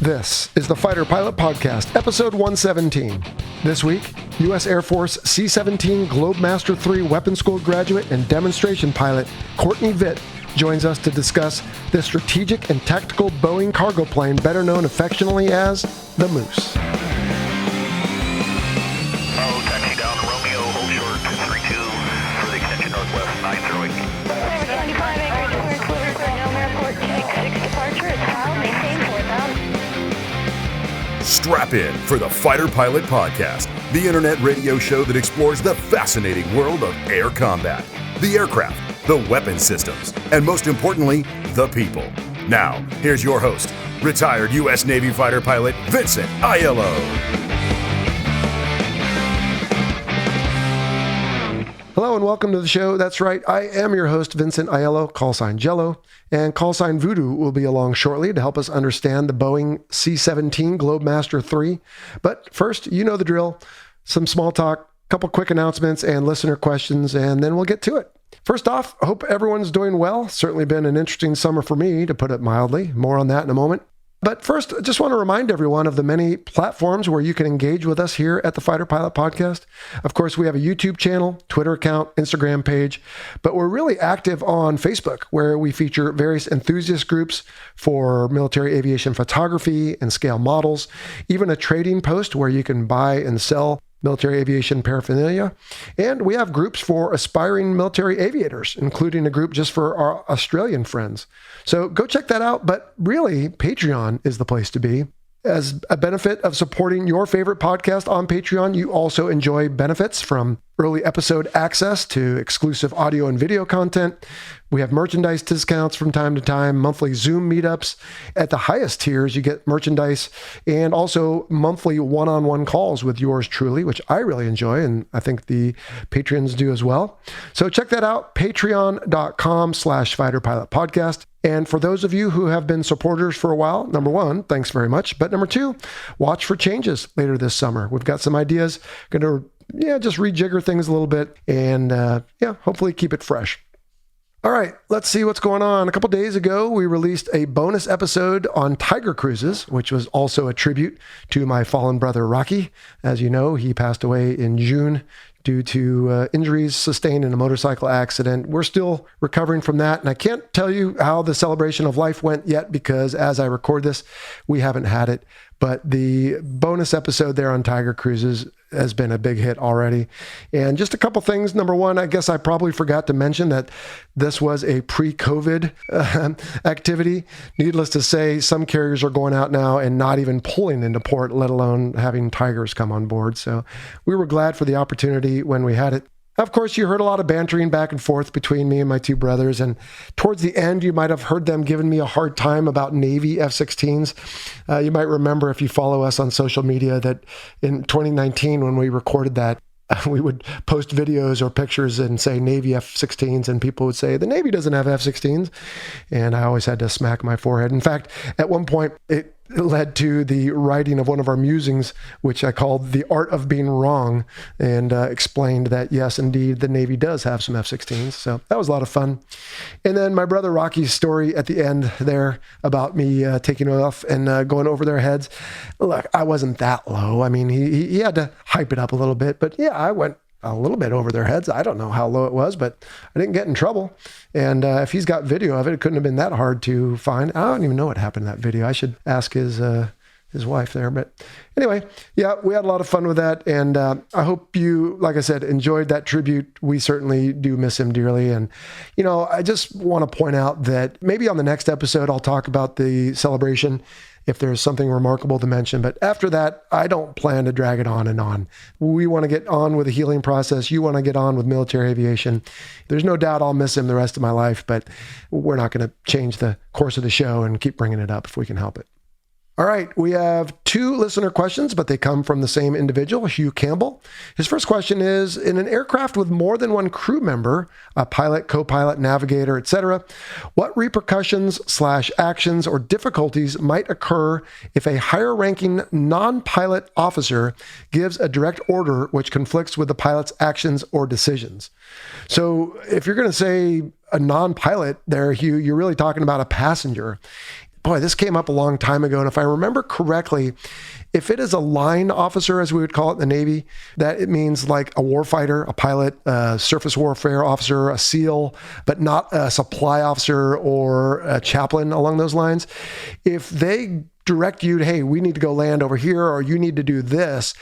This is the Fighter Pilot Podcast, episode 117. This week, U.S. Air Force C-17 Globemaster III weapons school graduate and demonstration pilot Courtney Vidt joins us to discuss the strategic and tactical Boeing cargo plane, better known affectionately as the Moose. Taxi down to Romeo, hold short 232 for the extension northwest 90. 75 acres, clear for Elm Airport, take 6 departure, it's Kyle, maintain 4,000. Strap in for the Fighter Pilot Podcast, the internet radio show that explores the fascinating world of air combat, the aircraft, the weapon systems, and most importantly, the people. Now, here's your host, retired U.S. Navy fighter pilot Vincent Aiello. Hello and welcome to the show. That's right, I am your host, Vincent Aiello, call sign Jello, and call sign Voodoo will be along shortly to help us understand the Boeing C-17 Globemaster III. But first, you know the drill, some small talk, couple quick announcements and listener questions, and then we'll get to it. First off, I hope everyone's doing well. Certainly been an interesting summer for me, to put it mildly. More on that in a moment. But first, I just want to remind everyone of the many platforms where you can engage with us here at the Fighter Pilot Podcast. Of course, we have a YouTube channel, Twitter account, Instagram page, but we're really active on Facebook, where we feature various enthusiast groups for military aviation photography and scale models, even a trading post where you can buy and sell military aviation paraphernalia. And we have groups for aspiring military aviators, including a group just for our Australian friends. So go check that out. But really, Patreon is the place to be. As a benefit of supporting your favorite podcast on Patreon, you also enjoy benefits from early episode access to exclusive audio and video content. We have merchandise discounts from time to time, monthly Zoom meetups. At the highest tiers, you get merchandise and also monthly one-on-one calls with yours truly, which I really enjoy, and I think the Patreons do as well. So check that out, patreon.com/fighterpilotpodcast. And for those of you who have been supporters for a while, number one, thanks very much. But number two, watch for changes later this summer. We've got some ideas, going to just rejigger things a little bit and hopefully keep it fresh. All right, let's see what's going on. A couple days ago, we released a bonus episode on Tiger Cruises, which was also a tribute to my fallen brother, Rocky. As you know, he passed away in June due to injuries sustained in a motorcycle accident. We're still recovering from that, and I can't tell you how the celebration of life went yet because as I record this, we haven't had it. But the bonus episode there on Tiger Cruises has been a big hit already. And just a couple things. Number one, I guess I probably forgot to mention that this was a pre-COVID activity. Needless to say, some carriers are going out now and not even pulling into port, let alone having Tigers come on board. So we were glad for the opportunity when we had it. Of course, you heard a lot of bantering back and forth between me and my two brothers, and towards the end, you might have heard them giving me a hard time about Navy F-16s. You might remember, if you follow us on social media, that in 2019, when we recorded that, we would post videos or pictures and say Navy F-16s, and people would say, the Navy doesn't have F-16s. And I always had to smack my forehead. In fact, at one point, it led to the writing of one of our musings, which I called The Art of Being Wrong, and explained that, yes, indeed, the Navy does have some F-16s. So that was a lot of fun. And then my brother Rocky's story at the end there about me taking off and going over their heads. Look, I wasn't that low. I mean, he had to hype it up a little bit, but yeah, I went a little bit over their heads. I don't know how low it was, but I didn't get in trouble. And if he's got video of it, it couldn't have been that hard to find. I don't even know what happened in that video. I should ask his wife there. But anyway, yeah, we had a lot of fun with that. And I hope you, like I said, enjoyed that tribute. We certainly do miss him dearly. And, I just want to point out that maybe on the next episode, I'll talk about the celebration if there's something remarkable to mention. But after that, I don't plan to drag it on and on. We want to get on with the healing process. You want to get on with military aviation. There's no doubt I'll miss him the rest of my life, but we're not going to change the course of the show and keep bringing it up if we can help it. All right, we have two listener questions, but they come from the same individual, Hugh Campbell. His first question is, in an aircraft with more than one crew member, a pilot, co-pilot, navigator, etc., what repercussions/actions or difficulties might occur if a higher-ranking non-pilot officer gives a direct order which conflicts with the pilot's actions or decisions? So if you're going to say a non-pilot there, Hugh, you're really talking about a passenger. boy, this came up a long time ago. And if I remember correctly, if it is a line officer, as we would call it in the Navy, that it means like a warfighter, a pilot, a surface warfare officer, a SEAL, but not a supply officer or a chaplain along those lines. If they direct you to, hey, we need to go land over here, or you need to do this,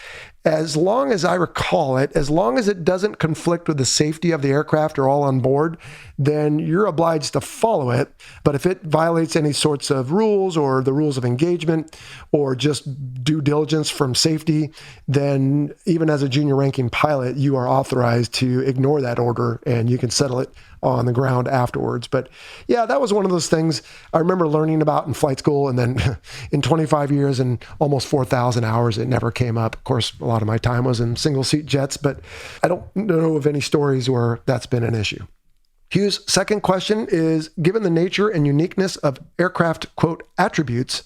as long as I recall it, as long as it doesn't conflict with the safety of the aircraft or all on board, then you're obliged to follow it. But if it violates any sorts of rules or the rules of engagement or just due diligence from safety, then even as a junior ranking pilot, you are authorized to ignore that order and you can settle it on the ground afterwards. But yeah, that was one of those things I remember learning about in flight school. And then in 25 years and almost 4,000 hours, it never came up. Of course, a lot of my time was in single seat jets, but I don't know of any stories where that's been an issue. Hugh's second question is, given the nature and uniqueness of aircraft, quote, attributes,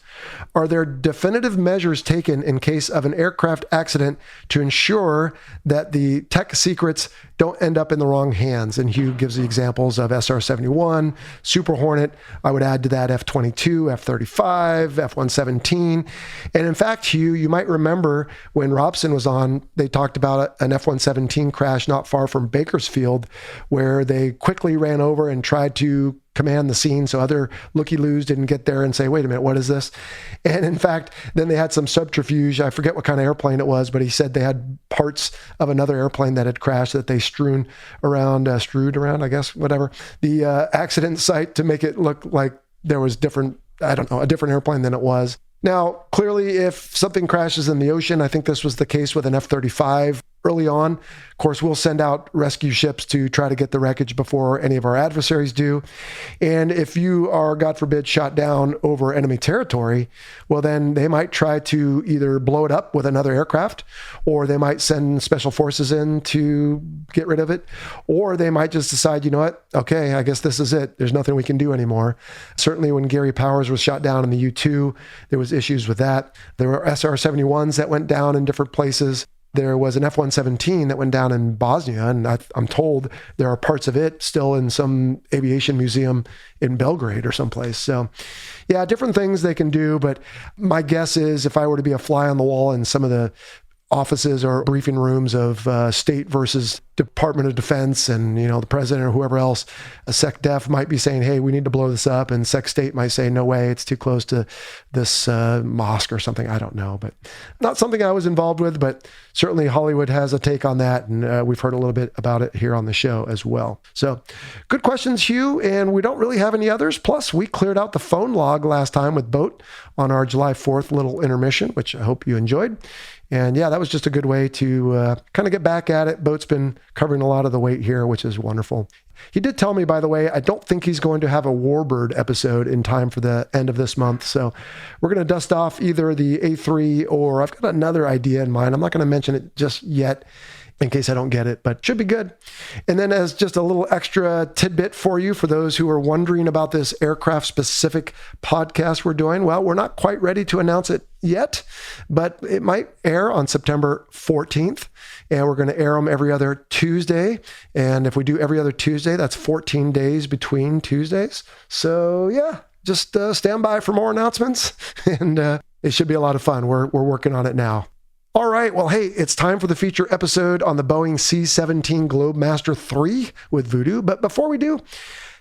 are there definitive measures taken in case of an aircraft accident to ensure that the tech secrets don't end up in the wrong hands? And Hugh gives the examples of SR-71, Super Hornet. I would add to that F-22, F-35, F-117. And in fact, Hugh, you might remember when Robson was on, they talked about an F-117 crash not far from Bakersfield, where they quickly ran over and tried to command the scene so other looky-loos didn't get there and say, wait a minute, what is this? And in fact, then they had some subterfuge. I forget what kind of airplane it was, but he said they had parts of another airplane that had crashed that they strewed around, I guess, whatever, the accident site to make it look like there was a different airplane than it was. Now, clearly, if something crashes in the ocean, I think this was the case with an F-35 early on. Of course, we'll send out rescue ships to try to get the wreckage before any of our adversaries do. And if you are, God forbid, shot down over enemy territory, well, then they might try to either blow it up with another aircraft, or they might send special forces in to get rid of it, or they might just decide, you know what, okay, I guess this is it. There's nothing we can do anymore. Certainly when Gary Powers was shot down in the U-2, there was issues with that. There were SR-71s that went down in different places. There was an F-117 that went down in Bosnia, and I'm told there are parts of it still in some aviation museum in Belgrade or someplace. So yeah, different things they can do. But my guess is if I were to be a fly on the wall in some of the offices or briefing rooms of state versus Department of Defense and, you know, the president or whoever else, a SecDef might be saying, hey, we need to blow this up. And SecState might say, no way, it's too close to this mosque or something. I don't know, but not something I was involved with, but certainly Hollywood has a take on that. And we've heard a little bit about it here on the show as well. So good questions, Hugh. And we don't really have any others. Plus, we cleared out the phone log last time with Boat on our July 4th little intermission, which I hope you enjoyed. And yeah, that was just a good way to kind of get back at it. Boat's been covering a lot of the weight here, which is wonderful. He did tell me, by the way, I don't think he's going to have a Warbird episode in time for the end of this month. So we're going to dust off either the A3 or I've got another idea in mind. I'm not going to mention it just yet in case I don't get it, but should be good. And then as just a little extra tidbit for you, for those who are wondering about this aircraft specific podcast we're doing, well, we're not quite ready to announce it yet, but it might air on September 14th. And we're going to air them every other Tuesday. And if we do every other Tuesday, that's 14 days between Tuesdays. So yeah, just stand by for more announcements. And it should be a lot of fun. We're working on it now. All right. Well, hey, it's time for the feature episode on the Boeing C-17 Globemaster III with Voodoo. But before we do,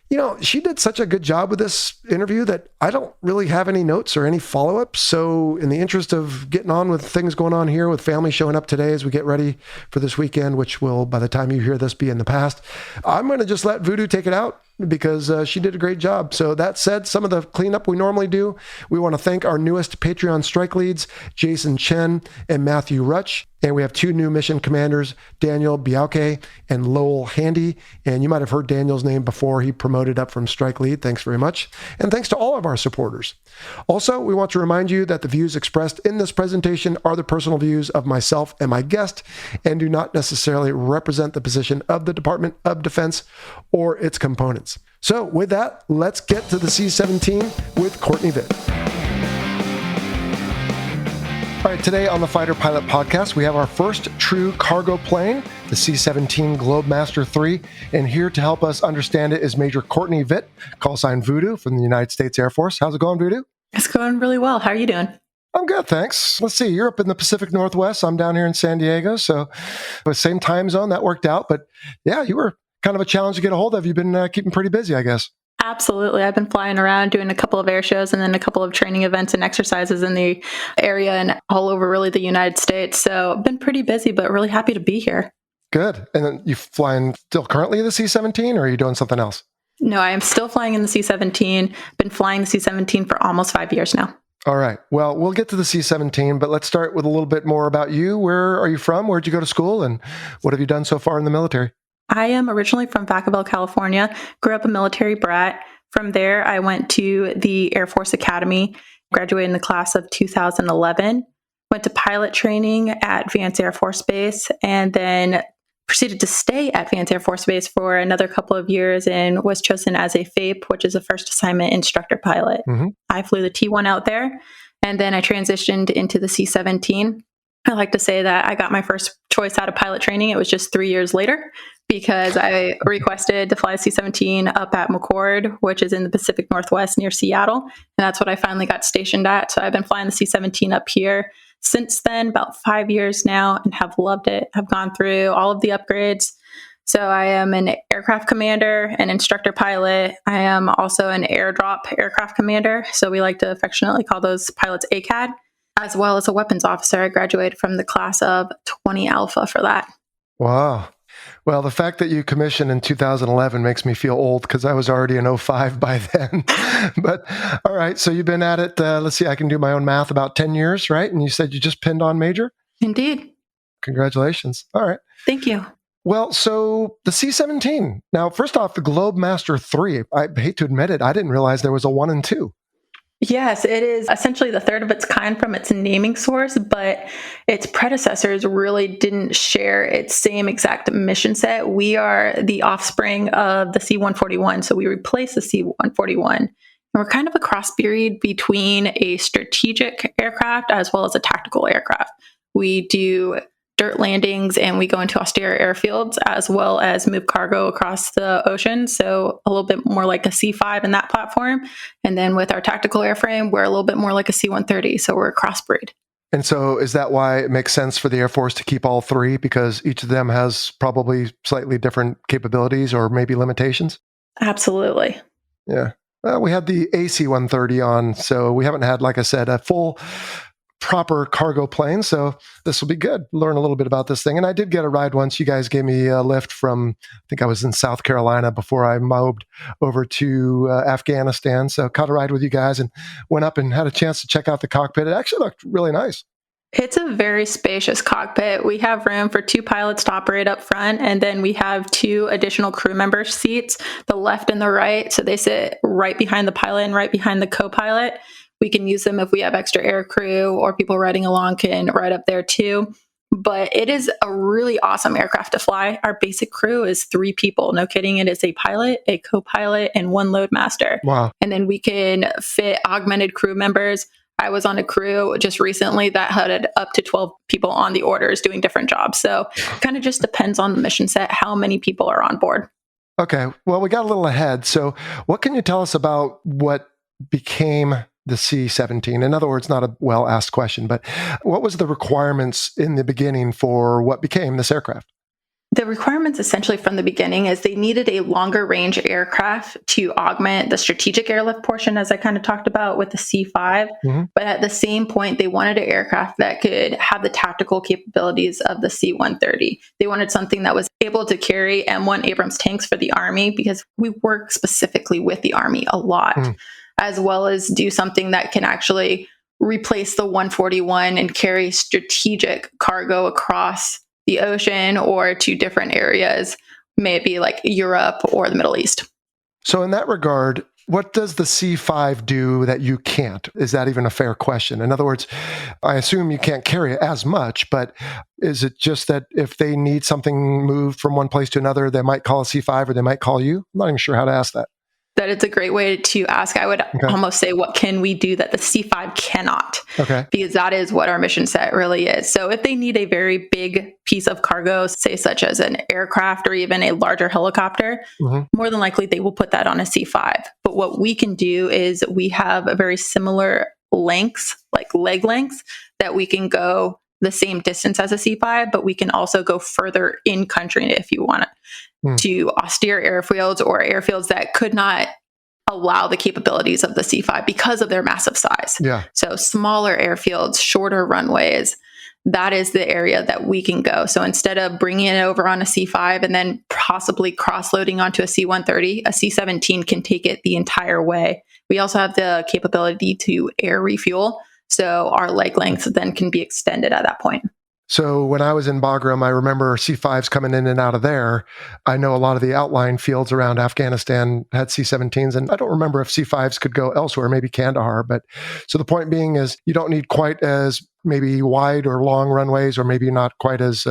you know, she did such a good job with this interview that I don't really have any notes or any follow-ups. So in the interest of getting on with things going on here with family showing up today as we get ready for this weekend, which will, by the time you hear this, be in the past, I'm going to just let Voodoo take it out because she did a great job. So that said, some of the cleanup we normally do, we want to thank our newest Patreon strike leads, Jason Chen and Matthew Rutch. And we have two new mission commanders, Daniel Biauke and Lowell Handy. And you might have heard Daniel's name before. He promoted up from strike lead. Thanks very much. And thanks to all of our supporters. Also, we want to remind you that the views expressed in this presentation are the personal views of myself and my guest and do not necessarily represent the position of the Department of Defense or its components. So with that, let's get to the C-17 with Courtney Vidt. All right, today on the Fighter Pilot Podcast, we have our first true cargo plane, the C-17 Globemaster III, and here to help us understand it is Major Courtney Vidt, call sign Voodoo from the United States Air Force. How's it going, Voodoo? It's going really well. How are you doing? I'm good, thanks. Let's see, you're up in the Pacific Northwest. I'm down here in San Diego. So the same time zone, that worked out. But yeah, you were kind of a challenge to get a hold of. You've been keeping pretty busy, I guess. Absolutely. I've been flying around doing a couple of air shows and then a couple of training events and exercises in the area and all over really the United States. So I've been pretty busy, but really happy to be here. Good. And then you flying still currently the C-17 or are you doing something else? No, I am still flying in the C-17. Been flying the C-17 for almost 5 years now. All right. Well, we'll get to the C-17, but let's start with a little bit more about you. Where are you from? Where'd you go to school? And what have you done so far in the military? I am originally from Vacaville, California. Grew up a military brat. From there, I went to the Air Force Academy, graduated in the class of 2011, went to pilot training at Vance Air Force Base, and then proceeded to stay at Vance Air Force Base for another couple of years and was chosen as a FAPE, which is a first assignment instructor pilot. Mm-hmm. I flew the T1 out there, and then I transitioned into the C-17. I like to say that I got my first choice out of pilot training. It was just 3 years later because I requested to fly C-17 up at McCord, which is in the Pacific Northwest near Seattle. And that's what I finally got stationed at. So I've been flying the C-17 up here since then, about 5 years now, and have loved it. I've gone through all of the upgrades. So I am an aircraft commander, an instructor pilot. I am also an airdrop aircraft commander. So we like to affectionately call those pilots ACAD, as well as a weapons officer. I graduated from the class of 20 Alpha for that. Wow. Well, the fact that you commissioned in 2011 makes me feel old because I was already in 05 by then. But all right, so you've been at it, let's see, I can do my own math, about 10 years, right? And you said you just pinned on Major? Indeed. Congratulations. All right. Thank you. Well, so the C-17. Now, first off, the Globemaster III. I hate to admit it, I didn't realize there was a 1 and 2. Yes, it is essentially the third of its kind from its naming source, but its predecessors really didn't share its same exact mission set. We are the offspring of the C-141, so we replaced the C-141. And we're kind of a cross breed between a strategic aircraft as well as a tactical aircraft. We do dirt landings and we go into austere airfields as well as move cargo across the ocean. So a little bit more like a C-5 in that platform. And then with our tactical airframe, we're a little bit more like a C-130. So we're a crossbreed. And so is that why it makes sense for the Air Force to keep all three? Because each of them has probably slightly different capabilities or maybe limitations? Absolutely. Yeah. Well, we had the AC-130 on, so we haven't had, like I said, a full proper cargo plane. So this will be good. Learn a little bit about this thing. And I did get a ride once. You guys gave me a lift from, I think I was in South Carolina before I moved over to Afghanistan. So caught a ride with you guys and went up and had a chance to check out the cockpit. It actually looked really nice. It's a very spacious cockpit. We have room for 2 pilots to operate up front, and then we have 2 additional crew member seats, the left and the right. So they sit right behind the pilot and right behind the co-pilot. We can use them if we have extra air crew or people riding along can ride up there too. But it is a really awesome aircraft to fly. Our basic crew is 3 people. No kidding. It is a pilot, a co-pilot, and 1 loadmaster. Wow. And then we can fit augmented crew members. I was on a crew just recently that had up to 12 people on the orders doing different jobs. So it kind of just depends on the mission set, how many people are on board. Okay. Well, we got a little ahead. So what can you tell us about what became the C-17? In other words, not a well-asked question, but what was the requirements in the beginning for what became this aircraft? The requirements essentially from the beginning is they needed a longer range aircraft to augment the strategic airlift portion, as I kind of talked about with the C-5. Mm-hmm. But at the same point, they wanted an aircraft that could have the tactical capabilities of the C-130. They wanted something that was able to carry M1 Abrams tanks for the Army, because we work specifically with the Army a lot, as well as do something that can actually replace the 141 and carry strategic cargo across the ocean or to different areas, maybe like Europe or the Middle East. So in that regard, what does the C-5 do that you can't? Is that even a fair question? In other words, I assume you can't carry it as much, but is it just that if they need something moved from one place to another, they might call a C-5 or they might call you? I'm not even sure how to ask that. That it's a great way to ask. I would Okay. almost say, what can we do that the C5 cannot? Okay. Because that is what our mission set really is. So if they need a very big piece of cargo, say such as an aircraft or even a larger helicopter, more than likely they will put that on a C5. But what we can do is we have a very similar lengths, like leg lengths, that we can go the same distance as a C5, but we can also go further in country if you want to austere airfields or airfields that could not allow the capabilities of the C5 because of their massive size. Yeah. So smaller airfields, shorter runways, that is the area that we can go. So instead of bringing it over on a C5 and then possibly cross-loading onto a C-130, a C-17 can take it the entire way. We also have the capability to air refuel. So our leg lengths then can be extended at that point. So when I was in Bagram, I remember C5s coming in and out of there. I know a lot of the outlying fields around Afghanistan had C-17s, and I don't remember if C5s could go elsewhere, maybe Kandahar. But so the point being is you don't need quite as maybe wide or long runways, or maybe not quite as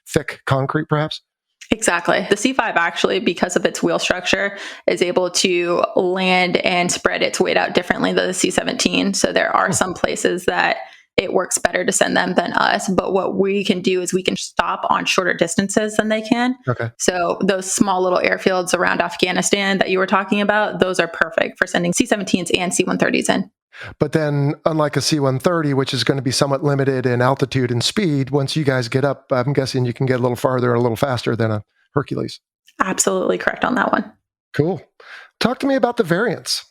thick concrete, perhaps. Exactly. The C5 actually, because of its wheel structure, is able to land and spread its weight out differently than the C-17. So there are some places that it works better to send them than us. But what we can do is we can stop on shorter distances than they can. Okay. So those small little airfields around Afghanistan that you were talking about, those are perfect for sending C-17s and C-130s in. But then unlike a C-130, which is going to be somewhat limited in altitude and speed, once you guys get up, I'm guessing you can get a little farther, a little faster than a Hercules. Absolutely correct on that one. Cool. Talk to me about the variants.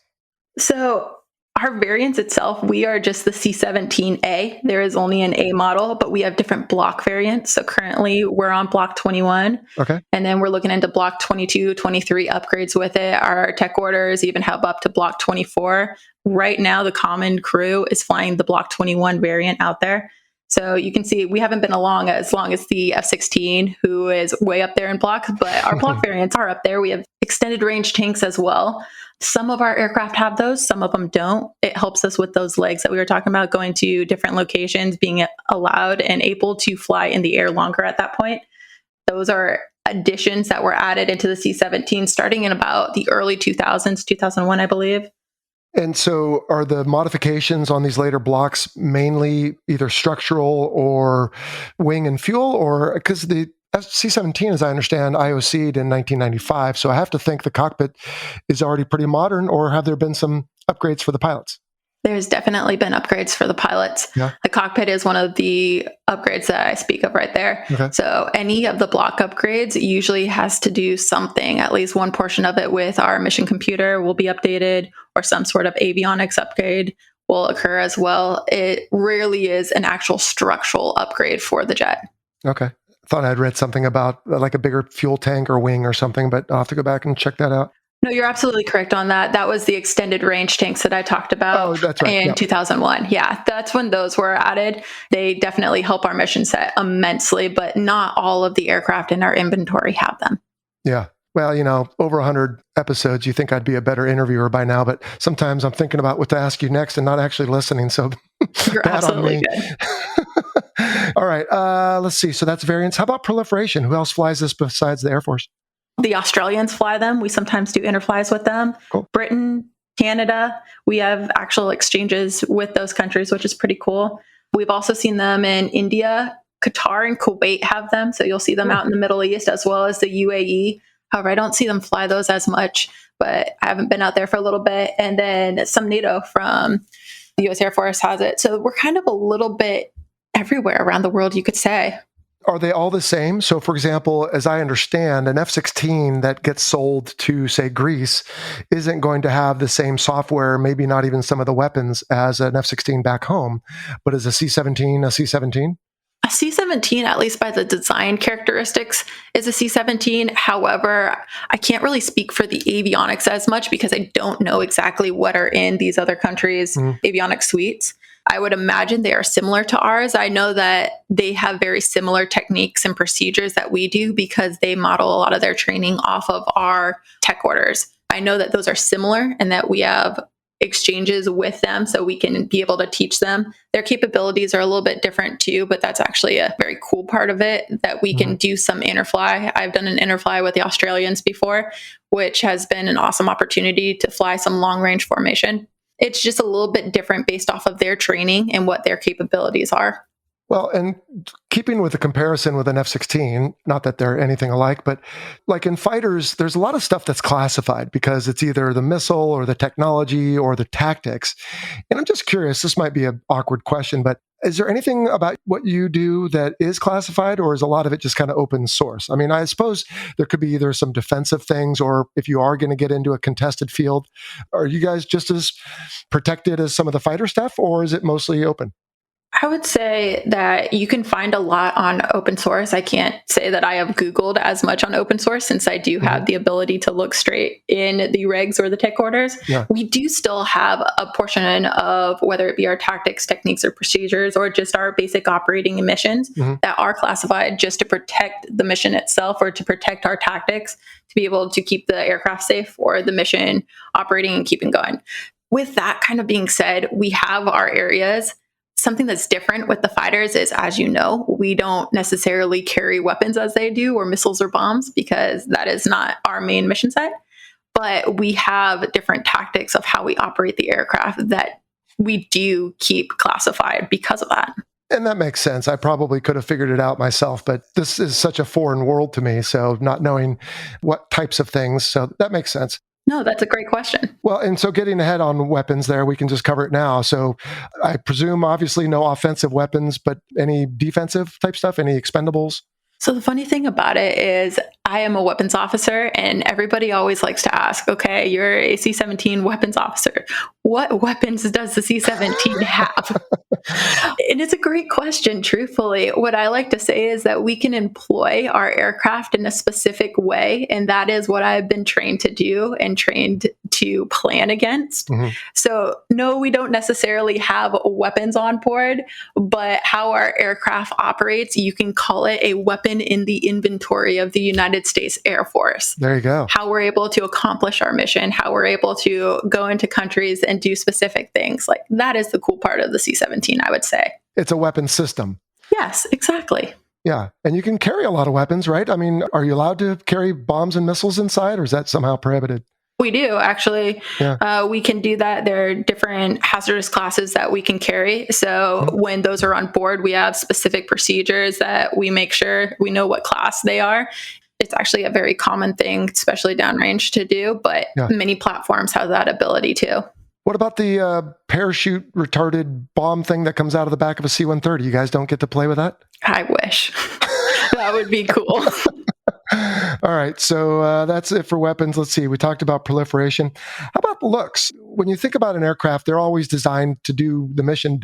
So our variants itself, we are just the C-17A. There is only an A model, but we have different block variants. So currently we're on block 21. Okay. And then we're looking into block 22, 23 upgrades with it. Our tech orders even have up to block 24. Right now, the common crew is flying the block 21 variant out there. So you can see we haven't been along as long as the F-16, who is way up there in blocks, but our block variants are up there. We have extended range tanks as well. Some of our aircraft have those, some of them don't. It helps us with those legs that we were talking about, going to different locations, being allowed and able to fly in the air longer at that point. Those are additions that were added into the C-17 starting in about the early 2000s, 2001, I believe. And so are the modifications on these later blocks mainly either structural or wing and fuel, or because the C-17, as I understand, IOC'd in 1995. So I have to think the cockpit is already pretty modern, or have there been some upgrades for the pilots? There's definitely been upgrades for the pilots. Yeah. The cockpit is one of the upgrades that I speak of right there. Okay. So any of the block upgrades usually has to do something, at least one portion of it with our mission computer will be updated, or some sort of avionics upgrade will occur as well. It rarely is an actual structural upgrade for the jet. Okay. Thought I'd read something about like a bigger fuel tank or wing or something, but I'll have to go back and check that out. No, you're absolutely correct on that. That was the extended range tanks that I talked about that's right. in Yep. 2001. Yeah, that's when those were added. They definitely help our mission set immensely, but not all of the aircraft in our inventory have them. Yeah. Well, over 100 episodes, you think I'd be a better interviewer by now, but sometimes I'm thinking about what to ask you next and not actually listening. So You're bad on absolutely me. good. All right. Let's see. So that's variants. How about proliferation? Who else flies this besides the Air Force? The Australians fly them. We sometimes do interflies with them. Cool. Britain, Canada, we have actual exchanges with those countries, which is pretty cool. We've also seen them in India. Qatar and Kuwait have them. So you'll see them out in the Middle East as well as the UAE. However, I don't see them fly those as much, but I haven't been out there for a little bit. And then some NATO from the U.S. Air Force has it. So we're kind of a little bit everywhere around the world, you could say. Are they all the same? So, for example, as I understand, an F-16 that gets sold to, say, Greece isn't going to have the same software, maybe not even some of the weapons, as an F-16 back home. But is a C-17 a C-17? A C-17, at least by the design characteristics, is a C-17. However, I can't really speak for the avionics as much because I don't know exactly what are in these other countries' avionics suites. I would imagine they are similar to ours. I know that they have very similar techniques and procedures that we do because they model a lot of their training off of our tech orders. I know that those are similar and that we have exchanges with them so we can be able to teach them. Their capabilities are a little bit different too, but that's actually a very cool part of it, that we can do some interfly. I've done an interfly with the Australians before, which has been an awesome opportunity to fly some long range formation. It's just a little bit different based off of their training and what their capabilities are. Well, and keeping with the comparison with an F-16, not that they're anything alike, but like in fighters, there's a lot of stuff that's classified because it's either the missile or the technology or the tactics. And I'm just curious, this might be an awkward question, but is there anything about what you do that is classified, or is a lot of it just kind of open source? I mean, I suppose there could be either some defensive things, or if you are going to get into a contested field, are you guys just as protected as some of the fighter stuff, or is it mostly open? I would say that you can find a lot on open source. I can't say that I have Googled as much on open source since I do have the ability to look straight in the regs or the tech orders. Yeah. We do still have a portion of whether it be our tactics, techniques, or procedures, or just our basic operating missions that are classified just to protect the mission itself or to protect our tactics to be able to keep the aircraft safe or the mission operating and keeping going. With that kind of being said, we have our areas. Something that's different with the fighters is, as you know, we don't necessarily carry weapons as they do, or missiles or bombs, because that is not our main mission set. But we have different tactics of how we operate the aircraft that we do keep classified because of that. And that makes sense. I probably could have figured it out myself, but this is such a foreign world to me. So not knowing what types of things, so that makes sense. No, that's a great question. Well, and so getting ahead on weapons there, we can just cover it now. So I presume obviously no offensive weapons, but any defensive type stuff, any expendables? So the funny thing about it is I am a weapons officer, and everybody always likes to ask, okay, you're a C-17 weapons officer. What weapons does the C-17 have? And it's a great question, truthfully. What I like to say is that we can employ our aircraft in a specific way, and that is what I've been trained to do and trained to plan against. So no, we don't necessarily have weapons on board, but how our aircraft operates, you can call it a weapon in the inventory of the United States Air Force. There you go. How we're able to accomplish our mission, how we're able to go into countries and do specific things. Like, that is the cool part of the C-17, I would say. It's a weapon system. Yes, exactly. Yeah. And you can carry a lot of weapons, right? I mean, are you allowed to carry bombs and missiles inside, or is that somehow prohibited? We do, actually. Yeah. We can do that. There are different hazardous classes that we can carry. So when those are on board, we have specific procedures that we make sure we know what class they are. It's actually a very common thing, especially downrange, to do, but many platforms have that ability too. What about the parachute retarded bomb thing that comes out of the back of a C-130? You guys don't get to play with that? I wish. That would be cool. All right, so that's it for weapons. Let's see. We talked about proliferation. How about looks? When you think about an aircraft, they're always designed to do the mission,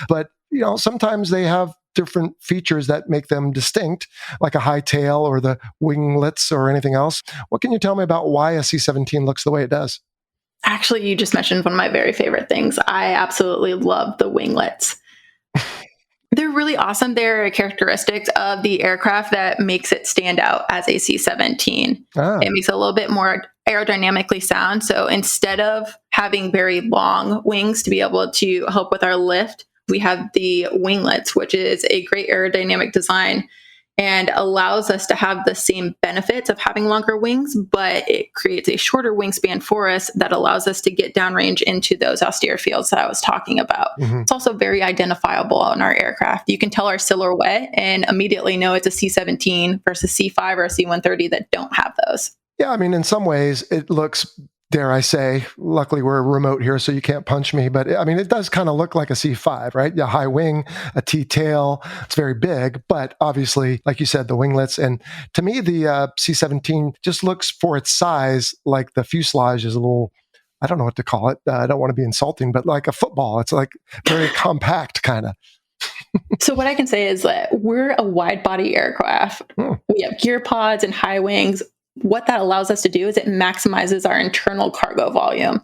but sometimes they have different features that make them distinct, like a high tail or the winglets or anything else. What can you tell me about why a C-17 looks the way it does? Actually, you just mentioned one of my very favorite things. I absolutely love the winglets. They're really awesome. They're a characteristic of the aircraft that makes it stand out as a C-17. It makes it a little bit more aerodynamically sound. So instead of having very long wings to be able to help with our lift, we have the winglets, which is a great aerodynamic design and allows us to have the same benefits of having longer wings, but it creates a shorter wingspan for us that allows us to get downrange into those austere fields that I was talking about. It's also very identifiable on our aircraft. You can tell our silhouette and immediately know it's a C-17 versus C-5 or a C-130 that don't have those. Yeah, I mean, in some ways, it looks, dare I say, luckily we're remote here, so you can't punch me, but I mean, it does kind of look like a C-5, right? A high wing, a T-tail, it's very big, but obviously, like you said, the winglets. And to me, the C-17 just looks, for its size, like the fuselage is a little, I don't know what to call it. I don't want to be insulting, but like a football. It's like very compact kind of. So what I can say is that we're a wide body aircraft. We have gear pods and high wings. What that allows us to do is it maximizes our internal cargo volume.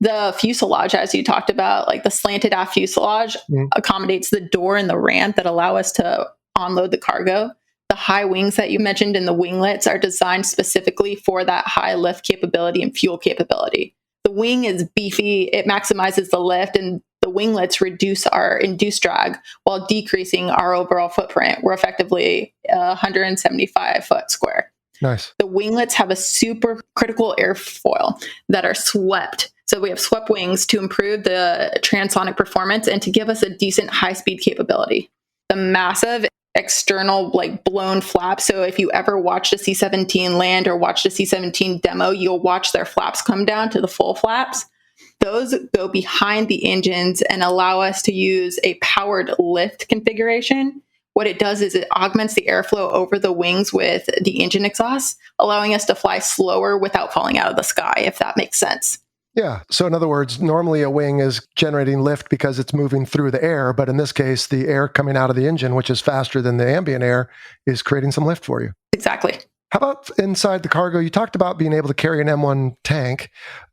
The fuselage, as you talked about, like the slanted aft fuselage, accommodates the door and the ramp that allow us to unload the cargo. The high wings that you mentioned in the winglets are designed specifically for that high lift capability and fuel capability. The wing is beefy, it maximizes the lift, and the winglets reduce our induced drag while decreasing our overall footprint. We're effectively 175 foot square. Nice. The winglets have a super critical airfoil that are swept. So we have swept wings to improve the transonic performance and to give us a decent high-speed capability. The massive external blown flaps. So if you ever watched a C-17 land or watched a C-17 demo, you'll watch their flaps come down to the full flaps. Those go behind the engines and allow us to use a powered lift configuration. What it does is it augments the airflow over the wings with the engine exhaust, allowing us to fly slower without falling out of the sky, if that makes sense. Yeah. So in other words, normally a wing is generating lift because it's moving through the air, but in this case, the air coming out of the engine, which is faster than the ambient air, is creating some lift for you. Exactly. How about inside the cargo? You talked about being able to carry an M1 tank.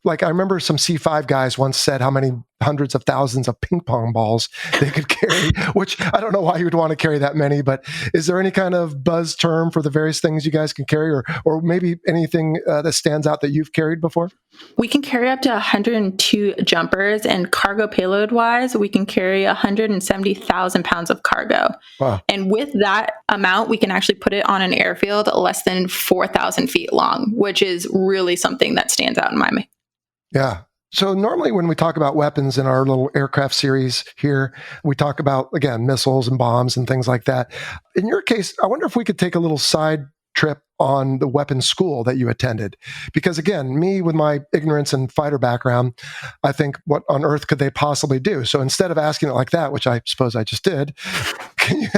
I remember some C5 guys once said how many hundreds of thousands of ping pong balls they could carry, which I don't know why you would want to carry that many, but is there any kind of buzz term for the various things you guys can carry, or maybe anything that stands out that you've carried before? We can carry up to 102 jumpers, and cargo payload wise, we can carry 170,000 pounds of cargo. Wow. And with that amount, we can actually put it on an airfield less than 4,000 feet long, which is really something that stands out in my mind. Yeah. So normally when we talk about weapons in our little aircraft series here, we talk about, again, missiles and bombs and things like that. In your case, I wonder if we could take a little side trip on the weapons school that you attended. Because again, me with my ignorance and fighter background, I think, what on earth could they possibly do? So instead of asking it like that, which I suppose I just did, can you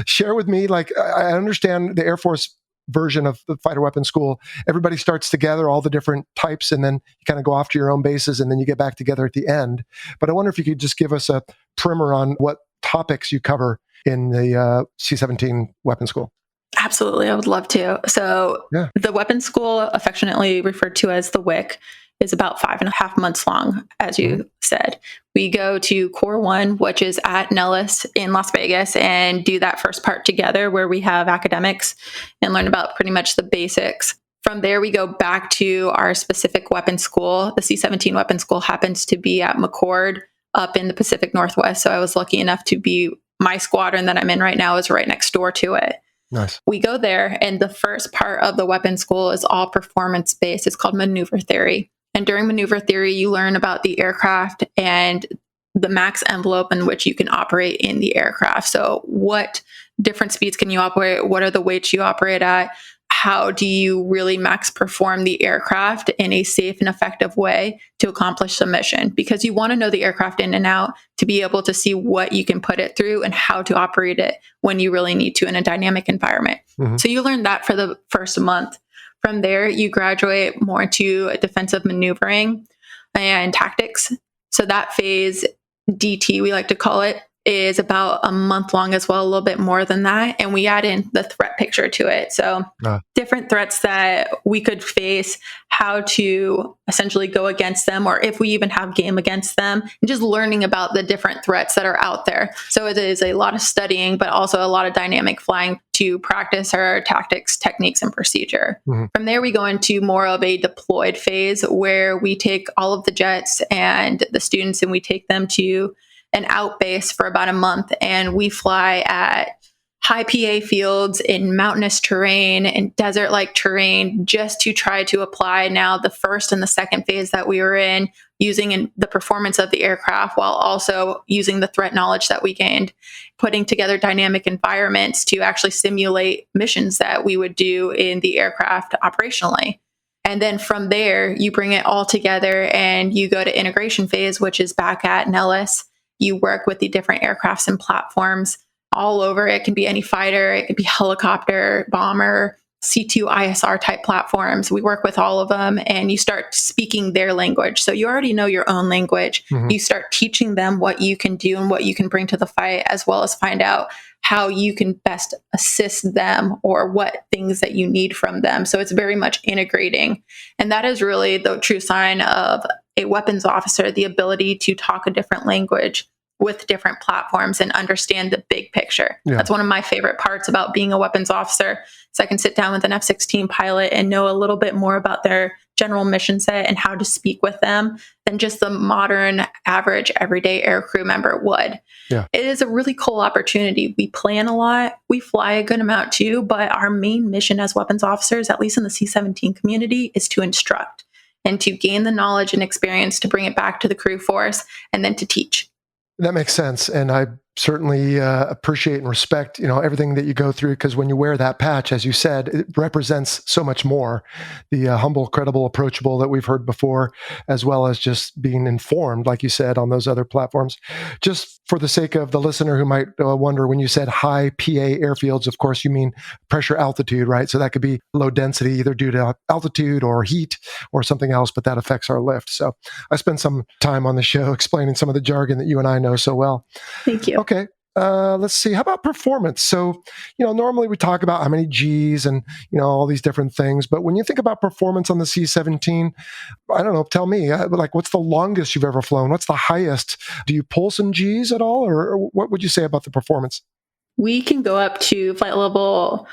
share with me, I understand the Air Force version of the fighter weapons school, everybody starts together, all the different types, and then you kind of go off to your own bases, and then you get back together at the end. But I wonder if you could just give us a primer on what topics you cover in the C-17 weapons school. Absolutely, I would love to. So The weapons school, affectionately referred to as the WIC, is about 5.5 months long, as you said. We go to Core 1, which is at Nellis in Las Vegas, and do that first part together where we have academics and learn about pretty much the basics. From there, we go back to our specific weapons school. The C-17 weapons school happens to be at McCord up in the Pacific Northwest. So I was lucky enough to be, my squadron that I'm in right now is right next door to it. Nice. We go there, and the first part of the weapons school is all performance-based. It's called maneuver theory. And during maneuver theory, you learn about the aircraft and the max envelope in which you can operate in the aircraft. So what different speeds can you operate? What are the weights you operate at? How do you really max perform the aircraft in a safe and effective way to accomplish the mission? Because you want to know the aircraft in and out to be able to see what you can put it through and how to operate it when you really need to in a dynamic environment. Mm-hmm. So you learn that for the first month. From there, you graduate more into defensive maneuvering and tactics. So that phase, DT, we like to call it, is about a month long as well, a little bit more than that. And we add in the threat picture to it. So different threats that we could face, how to essentially go against them, or if we even have game against them, and just learning about the different threats that are out there. So it is a lot of studying, but also a lot of dynamic flying to practice our tactics, techniques, and procedure. Mm-hmm. From there, we go into more of a deployed phase where we take all of the jets and the students and we take them to an out base for about a month, and we fly at high PA fields in mountainous terrain and desert-like terrain just to try to apply now the first and the second phase that we were in, using the performance of the aircraft while also using the threat knowledge that we gained, putting together dynamic environments to actually simulate missions that we would do in the aircraft operationally. And then from there, you bring it all together and you go to integration phase, which is back at Nellis. You work with the different aircrafts and platforms all over. It can be any fighter, it could be helicopter, bomber, C2 ISR type platforms. We work with all of them, and you start speaking their language. So you already know your own language. Mm-hmm. You start teaching them what you can do and what you can bring to the fight, as well as find out how you can best assist them or what things that you need from them. So it's very much integrating. And that is really the true sign of a weapons officer, the ability to talk a different language with different platforms and understand the big picture. Yeah. That's one of my favorite parts about being a weapons officer. So I can sit down with an F-16 pilot and know a little bit more about their general mission set and how to speak with them than just the modern, average, everyday air crew member would. Yeah. It is a really cool opportunity. We plan a lot, we fly a good amount too, but our main mission as weapons officers, at least in the C-17 community, is to instruct and to gain the knowledge and experience to bring it back to the crew force and then to teach. That makes sense. And I certainly appreciate and respect, everything that you go through, because when you wear that patch, as you said, it represents so much more. The humble, credible, approachable that we've heard before, as well as just being informed, like you said, on those other platforms. Just for the sake of the listener who might wonder, when you said high PA airfields, of course, you mean pressure altitude, right? So that could be low density, either due to altitude or heat or something else, but that affects our lift. So I spent some time on the show explaining some of the jargon that you and I know so well. Thank you. Okay. Let's see. How about performance? So, normally we talk about how many Gs and, all these different things. But when you think about performance on the C-17, I don't know, tell me, what's the longest you've ever flown? What's the highest? Do you pull some Gs at all? Or what would you say about the performance? We can go up to flight level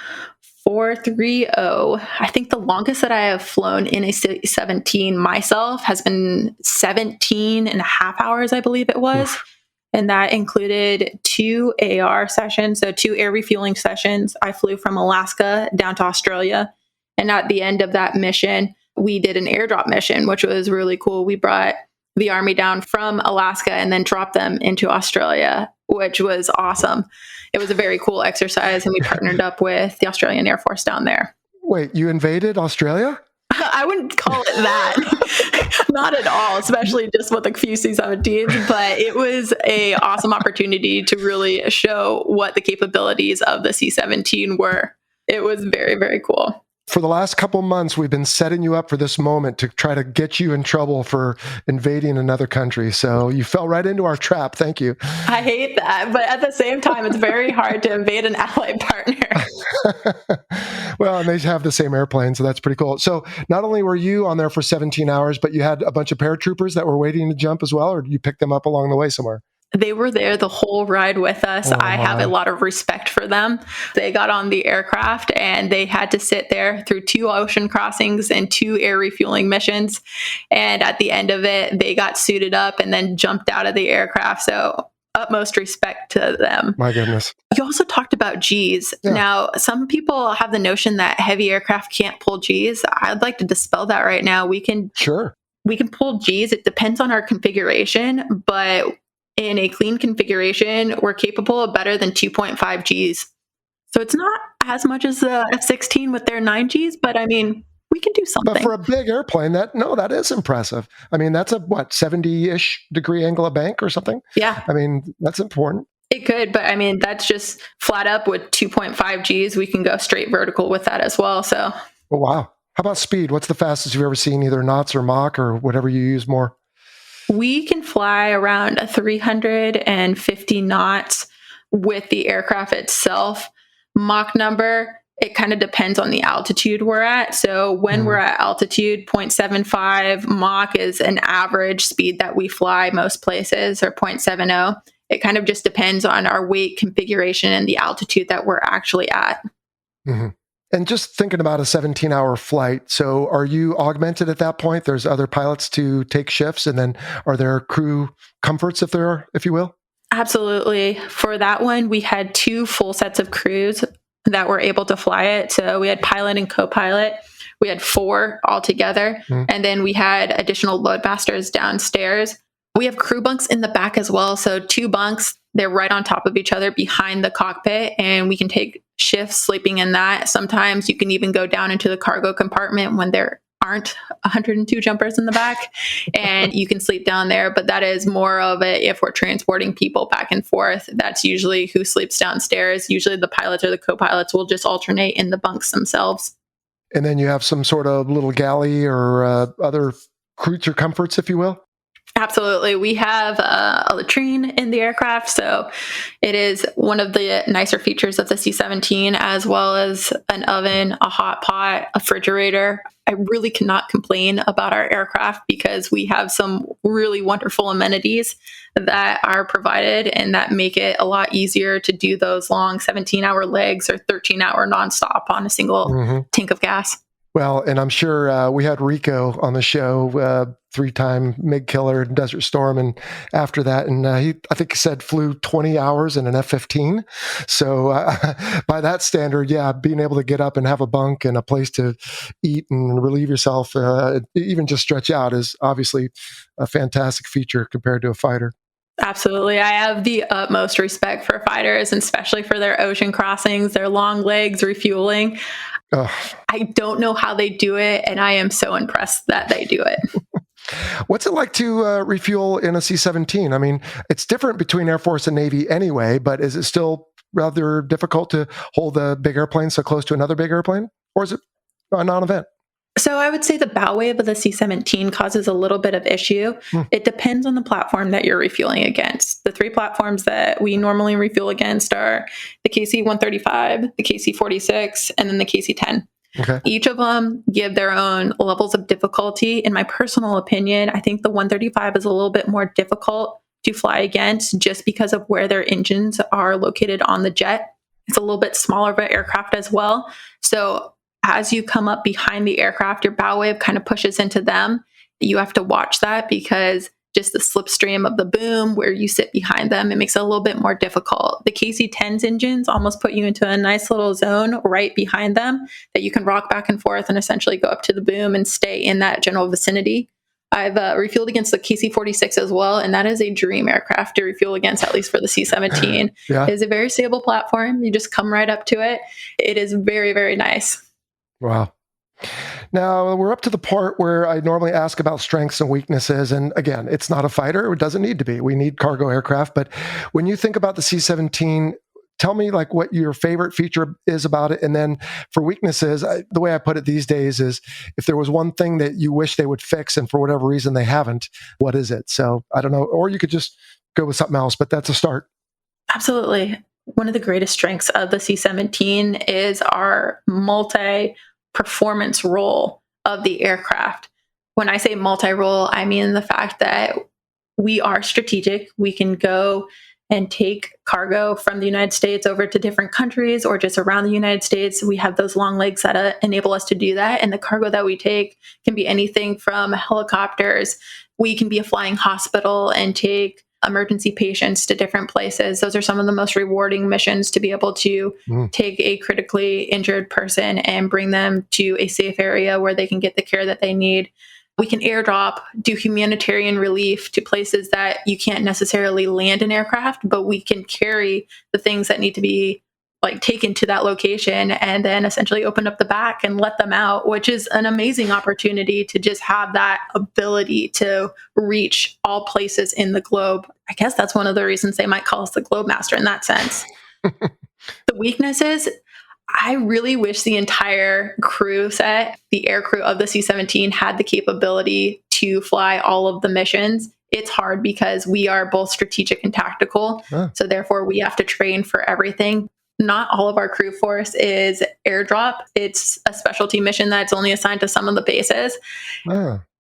430. I think the longest that I have flown in a C-17 myself has been 17 and a half hours, I believe it was. Oof. And that included 2 AR sessions, so 2 air refueling sessions. I flew from Alaska down to Australia. And at the end of that mission, we did an airdrop mission, which was really cool. We brought the Army down from Alaska and then dropped them into Australia, which was awesome. It was a very cool exercise, and we partnered up with the Australian Air Force down there. Wait, you invaded Australia? I wouldn't call it that. Not at all, especially just with a few C-17s, but it was a awesome opportunity to really show what the capabilities of the C-17 were. It was very, very cool. For the last couple months, we've been setting you up for this moment to try to get you in trouble for invading another country. So you fell right into our trap. Thank you. I hate that. But at the same time, it's very hard to invade an allied partner. Well, and they have the same airplane, so that's pretty cool. So not only were you on there for 17 hours, but you had a bunch of paratroopers that were waiting to jump as well, or did you pick them up along the way somewhere? They were there the whole ride with us. Oh, I have a lot of respect for them. They got on the aircraft and they had to sit there through 2 ocean crossings and 2 air refueling missions. And at the end of it, they got suited up and then jumped out of the aircraft. So utmost respect to them. My goodness. You also talked about Gs. Yeah. Now, some people have the notion that heavy aircraft can't pull Gs. I'd like to dispel that right now. We can pull Gs. It depends on our configuration, but in a clean configuration, we're capable of better than 2.5 Gs. So it's not as much as the F-16 with their 9 Gs, but I mean, we can do something. But for a big airplane, that is impressive. I mean, that's a 70-ish degree angle of bank or something? Yeah. I mean, that's important. It could, but I mean, that's just flat up with 2.5 Gs. We can go straight vertical with that as well. So. Oh, wow. How about speed? What's the fastest you've ever seen, either knots or Mach or whatever you use more? We can fly around 350 knots with the aircraft itself. Mach number, it kind of depends on the altitude we're at. So when we're at altitude, 0.75 Mach is an average speed that we fly most places, or 0.70. It kind of just depends on our weight configuration and the altitude that we're actually at. Mm-hmm. And just thinking about a 17-hour flight, so are you augmented at that point? There's other pilots to take shifts, and then are there crew comforts, if you will? Absolutely. For that one, we had 2 full sets of crews that were able to fly it. So we had pilot and co-pilot. We had 4 altogether, and then we had additional loadmasters downstairs. We have crew bunks in the back as well. So 2 bunks, they're right on top of each other behind the cockpit, and we can take shifts sleeping in that. Sometimes you can even go down into the cargo compartment when there aren't 102 jumpers in the back, and you can sleep down there. But that is more of it if we're transporting people back and forth. That's usually who sleeps downstairs. Usually the pilots or the co-pilots will just alternate in the bunks themselves. And then you have some sort of little galley or other creature comforts, if you will? Absolutely. We have a latrine in the aircraft, so it is one of the nicer features of the C-17, as well as an oven, a hot pot, a refrigerator. I really cannot complain about our aircraft because we have some really wonderful amenities that are provided and that make it a lot easier to do those long 17-hour legs or 13-hour nonstop on a single tank of gas. Well, and I'm sure we had Rico on the show, 3-time MiG killer in Desert Storm, and after that, and I think he said flew 20 hours in an F-15. So by that standard, yeah, being able to get up and have a bunk and a place to eat and relieve yourself, even just stretch out, is obviously a fantastic feature compared to a fighter. Absolutely. I have the utmost respect for fighters, and especially for their ocean crossings, their long legs, refueling. Ugh. I don't know how they do it, and I am so impressed that they do it. What's it like to refuel in a C-17? I mean, it's different between Air Force and Navy anyway, but is it still rather difficult to hold a big airplane so close to another big airplane? Or is it a non-event? So I would say the bow wave of the C-17 causes a little bit of issue. It depends on the platform that you're refueling against. The 3 platforms that we normally refuel against are the KC-135, the KC-46, and then the KC-10. Okay. Each of them give their own levels of difficulty. In my personal opinion, I think the 135 is a little bit more difficult to fly against just because of where their engines are located on the jet. It's a little bit smaller of an aircraft as well. So as you come up behind the aircraft, your bow wave kind of pushes into them. You have to watch that because just the slipstream of the boom where you sit behind them, it makes it a little bit more difficult. The KC-10's engines almost put you into a nice little zone right behind them that you can rock back and forth and essentially go up to the boom and stay in that general vicinity. I've refueled against the KC-46 as well, and that is a dream aircraft to refuel against, at least for the C-17. Yeah. It is a very stable platform. You just come right up to it. It is very, very nice. Wow. Now we're up to the part where I normally ask about strengths and weaknesses. And again, it's not a fighter. It doesn't need to be. We need cargo aircraft. But when you think about the C-17, tell me like what your favorite feature is about it. And then for weaknesses, the way I put it these days is if there was one thing that you wish they would fix and for whatever reason they haven't, what is it? So I don't know. Or you could just go with something else, but that's a start. Absolutely. One of the greatest strengths of the C-17 is our multi-performance role of the aircraft. When I say multi-role, I mean the fact that we are strategic. We can go and take cargo from the United States over to different countries or just around the United States. We have those long legs that enable us to do that. And the cargo that we take can be anything from helicopters. We can be a flying hospital and take emergency patients to different places. Those are some of the most rewarding missions, to be able to take a critically injured person and bring them to a safe area where they can get the care that they need. We can airdrop, do humanitarian relief to places that you can't necessarily land an aircraft, but we can carry the things that need to be like taken to that location and then essentially open up the back and let them out, which is an amazing opportunity to just have that ability to reach all places in the globe. I guess that's one of the reasons they might call us the Globemaster in that sense. The weaknesses, I really wish the entire crew set, the air crew of the C-17, had the capability to fly all of the missions. It's hard because we are both strategic and tactical. So therefore we have to train for everything. Not all of our crew force is airdrop. It's a specialty mission that's only assigned to some of the bases.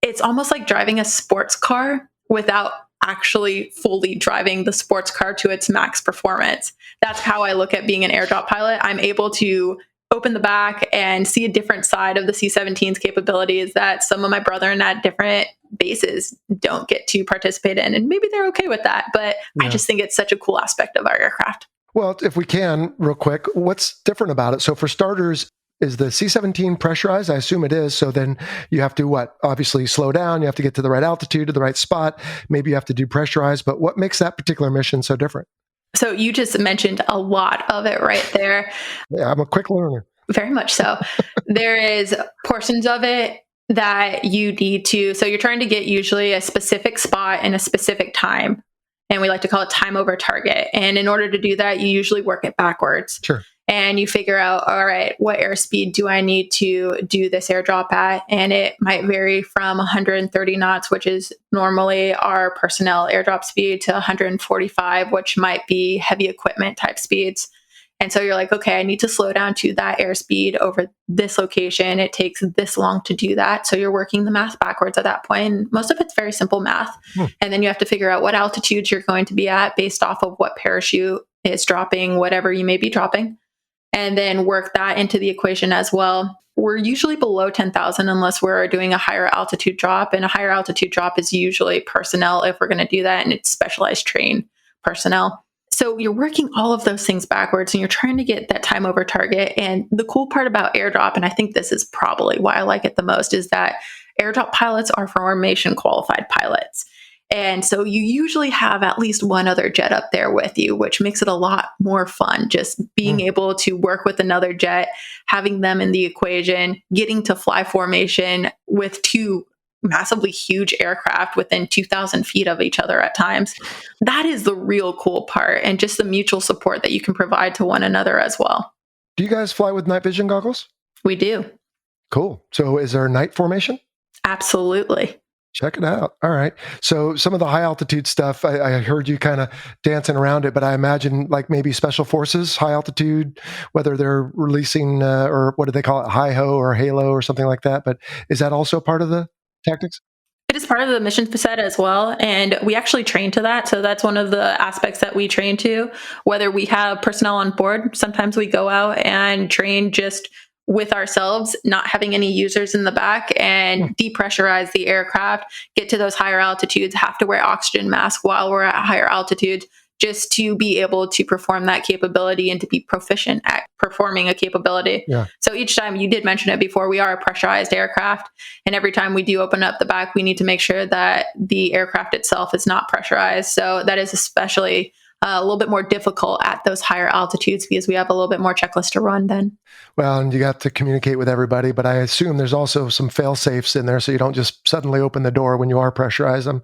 It's almost like driving a sports car without actually fully driving the sports car to its max performance. That's how I look at being an airdrop pilot. I'm able to open the back and see a different side of the C-17's capabilities that some of my brethren at different bases don't get to participate in. And maybe they're okay with that, but I just think it's such a cool aspect of our aircraft. Well, if we can, real quick, what's different about it? So for starters, is the C-17 pressurized? I assume it is. So then you have to obviously slow down. You have to get to the right altitude, to the right spot. Maybe you have to do pressurized. But what makes that particular mission so different? So you just mentioned a lot of it right there. Yeah, I'm a quick learner. Very much so. There is portions of it that you need to, so you're trying to get usually a specific spot in a specific time. And we like to call it time over target. And in order to do that, you usually work it backwards. Sure. And you figure out, all right, what airspeed do I need to do this airdrop at? And it might vary from 130 knots, which is normally our personnel airdrop speed, to 145, which might be heavy equipment type speeds. And so you're like, okay, I need to slow down to that airspeed over this location. It takes this long to do that. So you're working the math backwards at that point. And most of it's very simple math. And then you have to figure out what altitudes you're going to be at based off of what parachute is dropping, whatever you may be dropping. and then work that into the equation as well. We're usually below 10,000 unless we're doing a higher altitude drop. And a higher altitude drop is usually personnel if we're going to do that. And it's specialized trained personnel. So you're working all of those things backwards and you're trying to get that time over target. And the cool part about airdrop, and I think this is probably why I like it the most, is that airdrop pilots are formation qualified pilots. And so you usually have at least one other jet up there with you, which makes it a lot more fun. Just being able to work with another jet, having them in the equation, getting to fly formation with two massively huge aircraft within 2,000 feet of each other at times. That is the real cool part, and just the mutual support that you can provide to one another as well. Do you guys fly with night vision goggles? We do. Cool. So is there night formation? Absolutely. Check it out. All right. So some of the high altitude stuff, I heard you kind of dancing around it, but I imagine like maybe special forces, high altitude, whether they're releasing or what do they call it, hi-ho or halo or something like that. But is that also part of the tactics? It is part of the mission set as well. And we actually train to that. So that's one of the aspects that we train to, whether we have personnel on board. Sometimes we go out and train just with ourselves, not having any users in the back, and depressurize the aircraft, get to those higher altitudes, have to wear oxygen masks while we're at higher altitudes, just to be able to perform that capability and to be proficient at performing a capability. Yeah. So each time, you did mention it before, we are a pressurized aircraft. And every time we do open up the back, we need to make sure that the aircraft itself is not pressurized. So that is especially a little bit more difficult at those higher altitudes because we have a little bit more checklist to run then. Well, and you got to communicate with everybody, but I assume there's also some fail safes in there so you don't just suddenly open the door when you are pressurized. I'm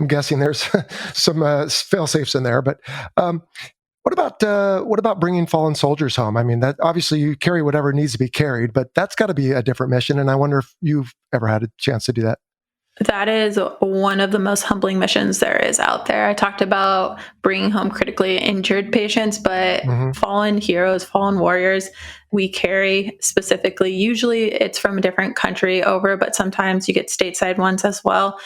guessing there's some fail safes in there. But what about bringing fallen soldiers home? I mean, that obviously you carry whatever needs to be carried, but that's got to be a different mission. And I wonder if you've ever had a chance to do that. That is one of the most humbling missions there is out there. I talked about bringing home critically injured patients, but fallen heroes, fallen warriors, we carry specifically. Usually it's from a different country over, but sometimes you get stateside ones as well.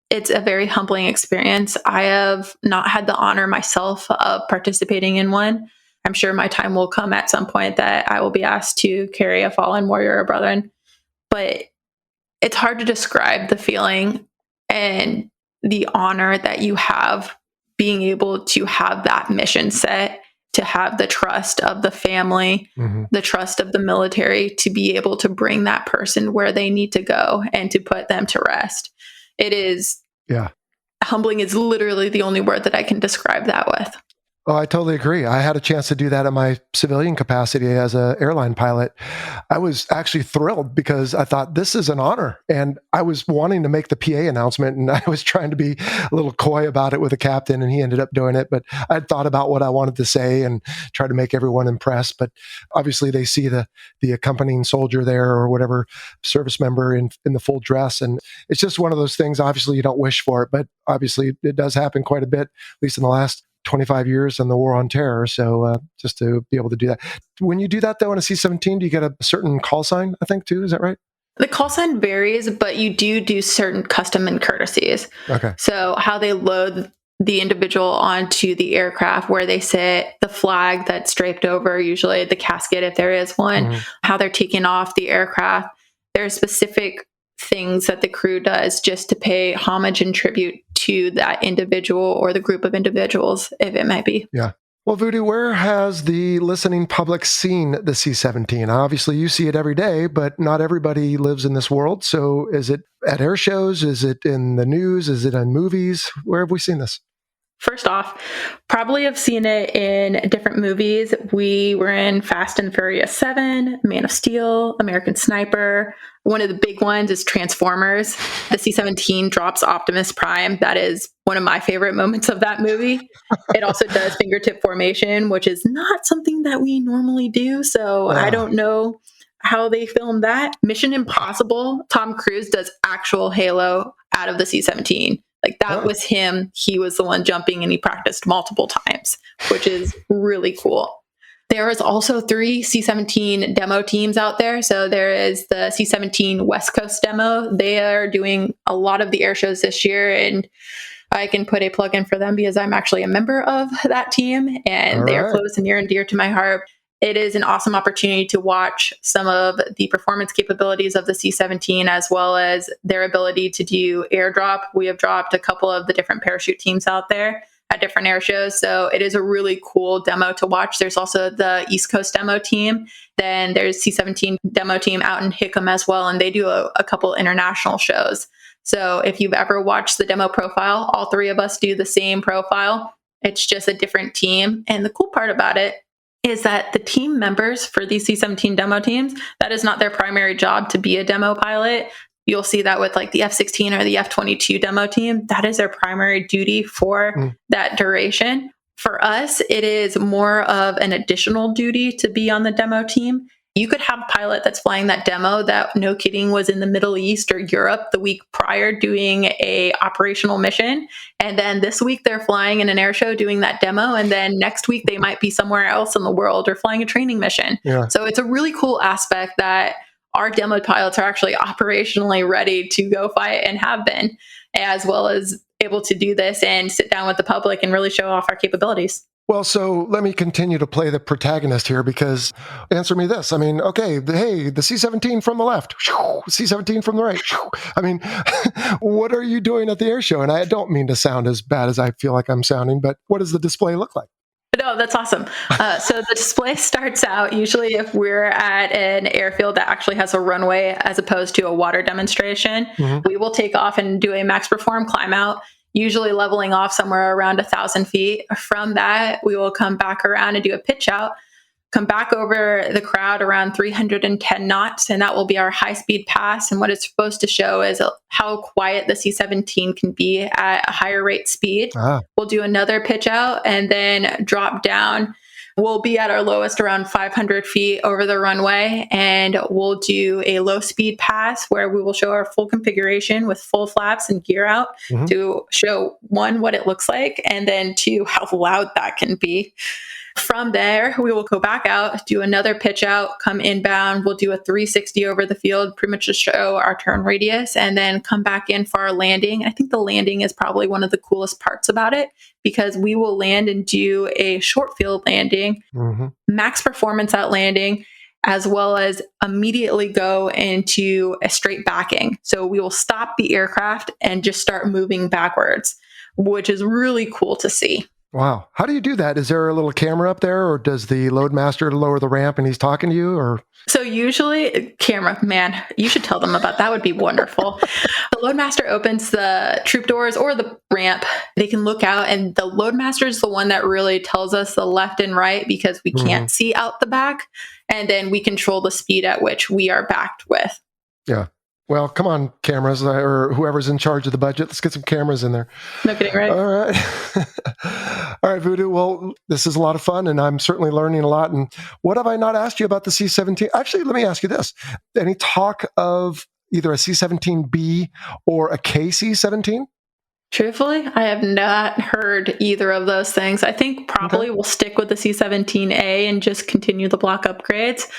It's a very humbling experience. I have not had the honor myself of participating in one. I'm sure my time will come at some point that I will be asked to carry a fallen warrior or brethren, but it's hard to describe the feeling and the honor that you have being able to have that mission set, to have the trust of the family, the trust of the military, to be able to bring that person where they need to go and to put them to rest. It is, humbling is literally the only word that I can describe that with. Oh, I totally agree. I had a chance to do that in my civilian capacity as an airline pilot. I was actually thrilled because I thought this is an honor. And I was wanting to make the PA announcement and I was trying to be a little coy about it with the captain and he ended up doing it. But I'd thought about what I wanted to say and try to make everyone impressed. But obviously they see the accompanying soldier there or whatever service member in the full dress. And it's just one of those things. Obviously you don't wish for it, but obviously it does happen quite a bit, at least in the last 25 years in the war on terror. So just to be able to do that. When you do that though, in a C-17, do you get a certain call sign, I think too? Is that right? The call sign varies, but you do certain custom and courtesies. Okay. So how they load the individual onto the aircraft, where they sit, the flag that's draped over, usually the casket if there is one, how they're taking off the aircraft. There are specific things that the crew does just to pay homage and tribute to that individual or the group of individuals, if it might be. Yeah. Well, Voodoo, where has the listening public seen the C-17? Obviously, you see it every day, but not everybody lives in this world. So is it at air shows? Is it in the news? Is it in movies? Where have we seen this? First off, probably have seen it in different movies. We were in Fast and Furious 7, Man of Steel, American Sniper. One of the big ones is Transformers. The C-17 drops Optimus Prime. That is one of my favorite moments of that movie. It also does fingertip formation, which is not something that we normally do. So I don't know how they filmed that. Mission Impossible, Tom Cruise does actual Halo out of the C-17. Like that was him. He was the one jumping and he practiced multiple times, which is really cool. There is also 3 C-17 demo teams out there. So there is the C-17 West Coast demo. They are doing a lot of the air shows this year, and I can put a plug in for them because I'm actually a member of that team, and they are close and near and dear to my heart. it is an awesome opportunity to watch some of the performance capabilities of the C-17 as well as their ability to do airdrop. We have dropped a couple of the different parachute teams out there at different air shows. So it is a really cool demo to watch. There's also the East Coast demo team. Then there's C-17 demo team out in Hickam as well. And they do a couple international shows. So if you've ever watched the demo profile, all three of us do the same profile. It's just a different team. And the cool part about it is that the team members for these C-17 demo teams, that is not their primary job to be a demo pilot. You'll see that with like the F-16 or the F-22 demo team. That is their primary duty for that duration. For us, it is more of an additional duty to be on the demo team. You could have a pilot that's flying that demo that, no kidding, was in the Middle East or Europe the week prior doing a operational mission. And then this week they're flying in an air show doing that demo. And then next week they might be somewhere else in the world or flying a training mission. Yeah. So it's a really cool aspect that our demo pilots are actually operationally ready to go fight and have been, as well as able to do this and sit down with the public and really show off our capabilities. Well, so let me continue to play the protagonist here, because answer me this. I mean, okay, the C-17 from the left, C-17 from the right. I mean, what are you doing at the air show? And I don't mean to sound as bad as I feel like I'm sounding, but what does the display look like? No, that's awesome. So the display starts out, usually if we're at an airfield that actually has a runway as opposed to a water demonstration, we will take off and do a max perform climb out, usually leveling off somewhere around 1,000 feet. From that, we will come back around and do a pitch out, come back over the crowd around 310 knots, and that will be our high-speed pass. And what it's supposed to show is how quiet the C-17 can be at a higher rate speed. We'll do another pitch out and then drop down. We'll be at our lowest around 500 feet over the runway, and we'll do a low-speed pass where we will show our full configuration with full flaps and gear out to show, one, what it looks like, and then two, how loud that can be. From there, we will go back out, do another pitch out, come inbound. We'll do a 360 over the field, pretty much to show our turn radius, and then come back in for our landing. I think the landing is probably one of the coolest parts about it, because we will land and do a short field landing, max performance at landing, as well as immediately go into a straight backing. So we will stop the aircraft and just start moving backwards, which is really cool to see. Wow. How do you do that? Is there a little camera up there, or does the loadmaster lower the ramp and he's talking to you? Or so usually, camera, man, you should tell them about that. Would be wonderful. The loadmaster opens the troop doors or the ramp. They can look out, and the loadmaster is the one that really tells us the left and right, because we can't see out the back. And then we control the speed at which we are backed with. Yeah. Well, come on, cameras, or whoever's in charge of the budget. Let's get some cameras in there. No kidding, right? All right. All right, Voodoo. Well, this is a lot of fun, and I'm certainly learning a lot. And what have I not asked you about the C-17? Actually, let me ask you this. Any talk of either a C-17B or a KC-17? Truthfully, I have not heard either of those things. I think probably we'll stick with the C-17A and just continue the block upgrades.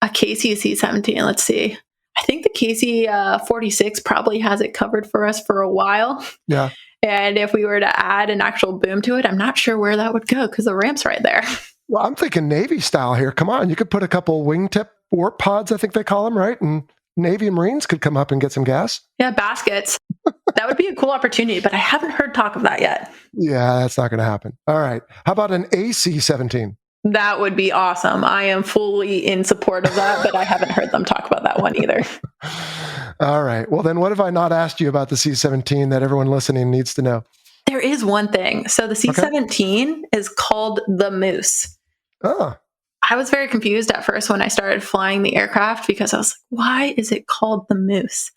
A KC C-17, let's see. I think the KC-46 probably has it covered for us for a while. Yeah. And if we were to add an actual boom to it, I'm not sure where that would go, because the ramp's right there. Well, I'm thinking Navy style here. Come on, you could put a couple wingtip warp pods, I think they call them, right? And Navy and Marines could come up and get some gas. Yeah, baskets. That would be a cool opportunity, but I haven't heard talk of that yet. Yeah, that's not going to happen. All right. How about an AC-17? That would be awesome. I am fully in support of that, but I haven't heard them talk about that one either. All right. Well, then what have I not asked you about the C-17 that everyone listening needs to know? There is one thing. So the C-17 is called the Moose. Oh. I was very confused at first when I started flying the aircraft, because I was like, why is it called the Moose?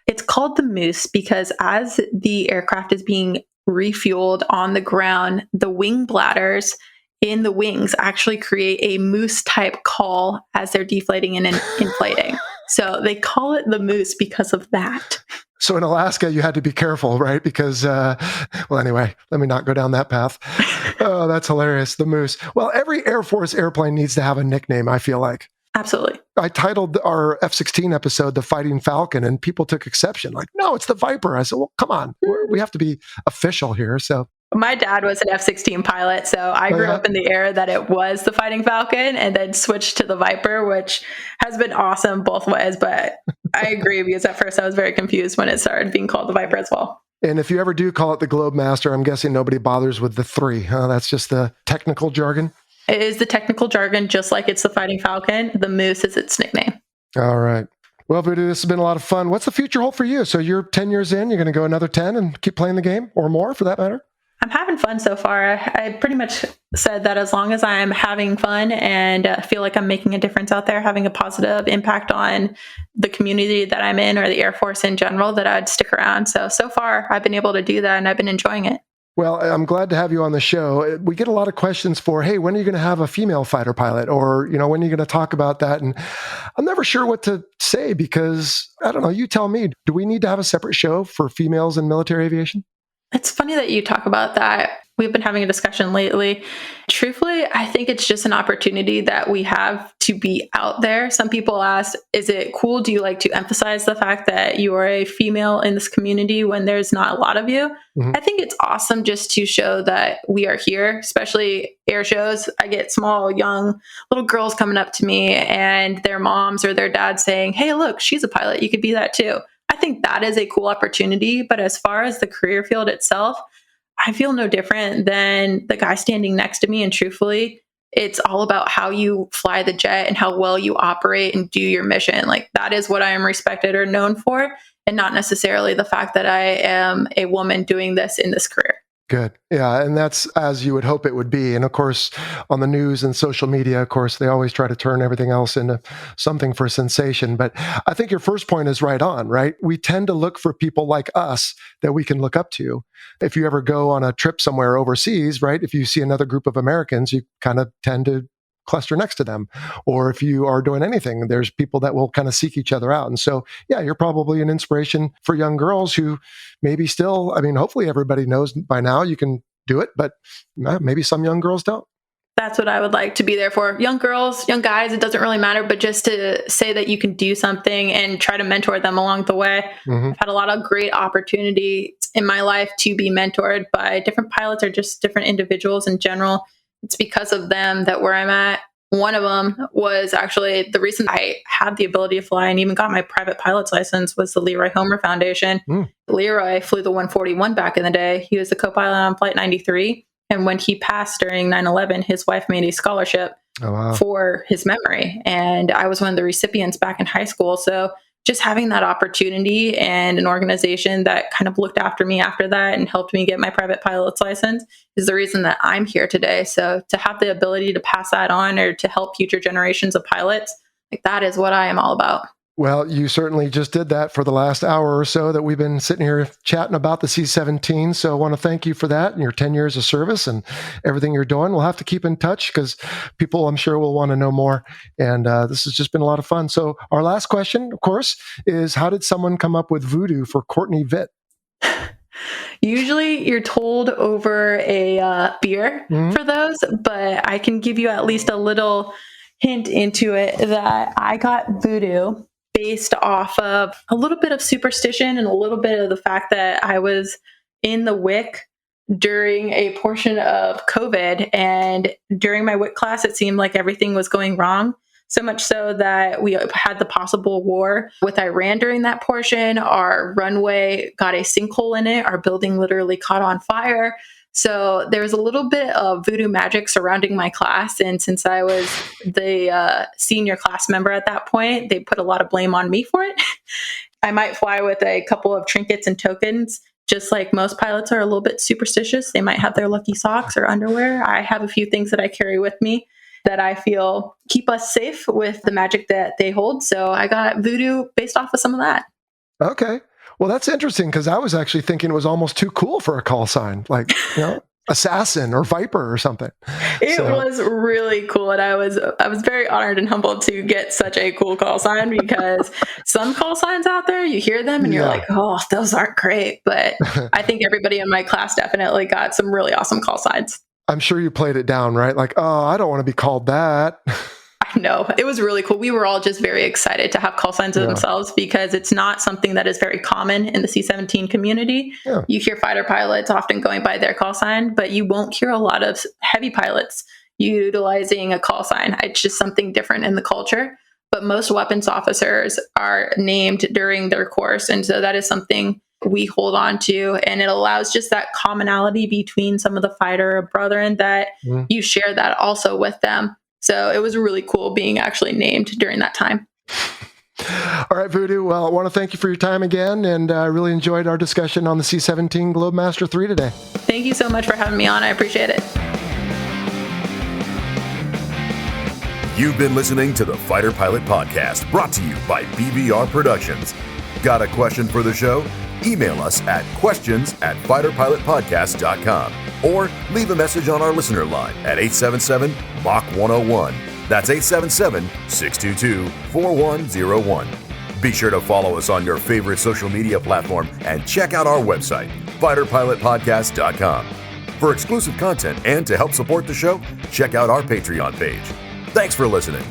It's called the Moose because as the aircraft is being refueled on the ground, the wing bladders in the wings actually create a moose type call as they're deflating and inflating. So they call it the Moose because of that. So in Alaska, you had to be careful, right? Because, well, anyway, let me not go down that path. Oh, that's hilarious. The Moose. Well, every Air Force airplane needs to have a nickname, I feel like. Absolutely. I titled our F-16 episode, The Fighting Falcon, and people took exception. Like, no, it's the Viper. I said, well, come on. We have to be official here. So, My dad was an F-16 pilot, so I grew up in the era that it was the Fighting Falcon and then switched to the Viper, which has been awesome both ways. But I agree, because at first I was very confused when it started being called the Viper as well. And if you ever do call it the Globemaster, I'm guessing nobody bothers with the 3. Huh? That's just the technical jargon. It is the technical jargon, just like it's the Fighting Falcon. The Moose is its nickname. All right. Well, Voodoo, this has been a lot of fun. What's the future hold for you? So you're 10 years in, you're going to go another 10 and keep playing the game, or more for that matter? I'm having fun so far. I pretty much said that as long as I'm having fun and feel like I'm making a difference out there, having a positive impact on the community that I'm in or the Air Force in general, that I'd stick around. So far I've been able to do that and I've been enjoying it. Well, I'm glad to have you on the show. We get a lot of questions for, hey, when are you going to have a female fighter pilot? Or, when are you going to talk about that? And I'm never sure what to say because, I don't know, you tell me, do we need to have a separate show for females in military aviation? It's funny that you talk about that. We've been having a discussion lately. Truthfully, I think it's just an opportunity that we have to be out there. Some people ask, is it cool? Do you like to emphasize the fact that you are a female in this community when there's not a lot of you? Mm-hmm. I think it's awesome just to show that we are here, especially air shows. I get small, young little girls coming up to me and their moms or their dads saying, hey, look, she's a pilot. You could be that too. I think that is a cool opportunity. But as far as the career field itself, I feel no different than the guy standing next to me. And truthfully, it's all about how you fly the jet and how well you operate and do your mission. Like, that is what I am respected or known for, and not necessarily the fact that I am a woman doing this in this career. Good. Yeah. And that's as you would hope it would be. And of course, on the news and social media, of course, they always try to turn everything else into something for sensation. But I think your first point is right on, right? We tend to look for people like us that we can look up to. If you ever go on a trip somewhere overseas, right? If you see another group of Americans, you kind of tend to cluster next to them. Or if you are doing anything, there's people that will kind of seek each other out. And so, yeah, you're probably an inspiration for young girls who maybe still, hopefully everybody knows by now you can do it, but maybe some young girls don't. That's what I would like to be there for. Young girls, young guys, it doesn't really matter, but just to say that you can do something and try to mentor them along the way. Mm-hmm. I've had a lot of great opportunities in my life to be mentored by different pilots or just different individuals in general. It's because of them that where I'm at. One of them was actually the reason I had the ability to fly and even got my private pilot's license was the Leroy Homer Foundation. Leroy flew the 141 back in the day. He was the co-pilot on Flight 93. And when he passed during 9/11, his wife made a scholarship for his memory. And I was one of the recipients back in high school. So just having that opportunity and an organization that kind of looked after me after that and helped me get my private pilot's license is the reason that I'm here today. So to have the ability to pass that on or to help future generations of pilots, like, that is what I am all about. Well, you certainly just did that for the last hour or so that we've been sitting here chatting about the C-17. So I want to thank you for that and your 10 years of service and everything you're doing. We'll have to keep in touch because people, I'm sure, will want to know more. And this has just been a lot of fun. So our last question, of course, is how did someone come up with Voodoo for Courtney Vidt? Usually you're told over a beer for those, but I can give you at least a little hint into it that I got Voodoo based off of a little bit of superstition and a little bit of the fact that I was in the WIC during a portion of COVID. And during my WIC class, it seemed like everything was going wrong. So much so that we had the possible war with Iran during that portion. Our runway got a sinkhole in it. Our building literally caught on fire. So there was a little bit of voodoo magic surrounding my class. And since I was the senior class member at that point, they put a lot of blame on me for it. I might fly with a couple of trinkets and tokens. Just like most pilots are a little bit superstitious. They might have their lucky socks or underwear. I have a few things that I carry with me that I feel keep us safe with the magic that they hold. So I got Voodoo based off of some of that. Okay. Well, that's interesting because I was actually thinking it was almost too cool for a call sign, like, Assassin or Viper or something. It was really cool. And I was very honored and humbled to get such a cool call sign because some call signs out there, you hear them and you're like, oh, those aren't great. But I think everybody in my class definitely got some really awesome call signs. I'm sure you played it down, right? Like, oh, I don't want to be called that. I no, it was really cool. We were all just very excited to have call signs of themselves because it's not something that is very common in the C-17 community. Yeah. You hear fighter pilots often going by their call sign, but you won't hear a lot of heavy pilots utilizing a call sign. It's just something different in the culture. But most weapons officers are named during their course. And so that is something we hold on to. And it allows just that commonality between some of the fighter brethren that you share that also with them. So it was really cool being actually named during that time. All right, Voodoo. Well, I want to thank you for your time again. And I really enjoyed our discussion on the C-17 Globemaster III today. Thank you so much for having me on. I appreciate it. You've been listening to the Fighter Pilot Podcast, brought to you by BBR Productions. Got a question for the show? Email us at questions@fighterpilotpodcast.com or leave a message on our listener line at 877-MACH-101. That's 877-622-4101. Be sure to follow us on your favorite social media platform and check out our website, fighterpilotpodcast.com. For exclusive content and to help support the show, check out our Patreon page. Thanks for listening.